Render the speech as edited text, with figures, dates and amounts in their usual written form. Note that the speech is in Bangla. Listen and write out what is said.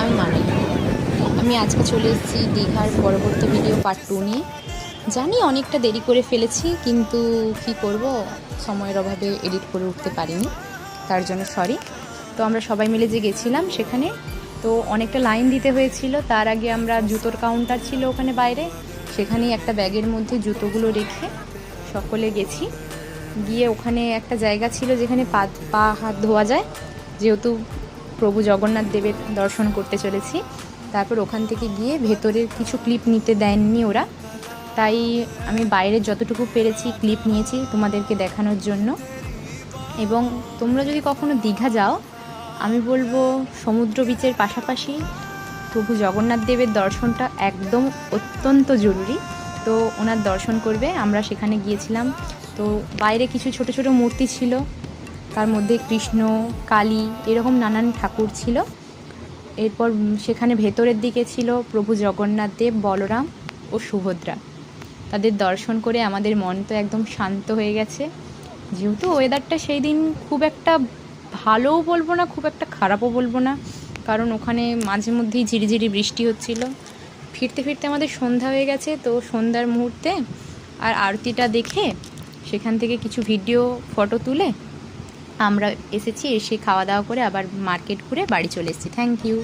আমি মানাই। আমি আজকে চলে এসেছি দীঘার পরবর্তী ভিডিও পার্ট 2 নিয়ে। জানি অনেকটা দেরি করে ফেলেছি, কিন্তু কি করব, সময়ের অভাবে এডিট করে উঠতে পারিনি, তার জন্য সরি। তো আমরা সবাই মিলে যে গেছিলাম সেখানে তো অনেকটা লাইন দিতে হয়েছিল। তার আগে আমরা জুতোর কাউন্টার ছিল ওখানে বাইরে, সেখানেই একটা ব্যাগের মধ্যে জুতোগুলো রেখে সকলে গেছি। গিয়ে ওখানে একটা জায়গা ছিল যেখানে পা হাত ধোয়া যায়, যেহেতু প্রভু জগন্নাথ দেবের দর্শন করতে চলেছি। তারপর ওখান থেকে গিয়ে ভেতরের কিছু ক্লিপ নিতে দেননি ওরা, তাই আমি বাইরের যতটুকু পেরেছি ক্লিপ নিয়েছি তোমাদেরকে দেখানোর জন্য। এবং তোমরা যদি কখনো দীঘা যাও, আমি বলবো সমুদ্র বিচের পাশাপাশি প্রভু জগন্নাথ দেবের দর্শনটা একদম অত্যন্ত জরুরি। তো ওনার দর্শন করবে। আমরা সেখানে গিয়েছিলাম, তো বাইরে কিছু ছোট ছোট মূর্তি ছিল, তার মধ্যে কৃষ্ণ, কালী, এরকম নানান ঠাকুর ছিল। এরপর সেখানে ভেতরের দিকে ছিল প্রভু জগন্নাথ দেব, বলরাম ও সুভদ্রা। তাদের দর্শন করে আমাদের মন তো একদম শান্ত হয়ে গেছে। যেহেতু ওয়েদারটা সেই দিন খুব একটা ভালোও বলবো না, খুব একটা খারাপও বলবো না, কারণ ওখানে মাঝে মধ্যেই ঝিরিঝিরি বৃষ্টি হচ্ছিল। ফিরতে ফিরতে আমাদের সন্ধ্যা হয়ে গেছে। তো সন্ধ্যার মুহূর্তে আর আরতিটা দেখে সেখান থেকে কিছু ভিডিও ফটো তুলে আমরা এসেছি। এসে খাওয়া দাওয়া করে আবার মার্কেট ঘুরে বাড়ি চলে এসেছি। Thank you.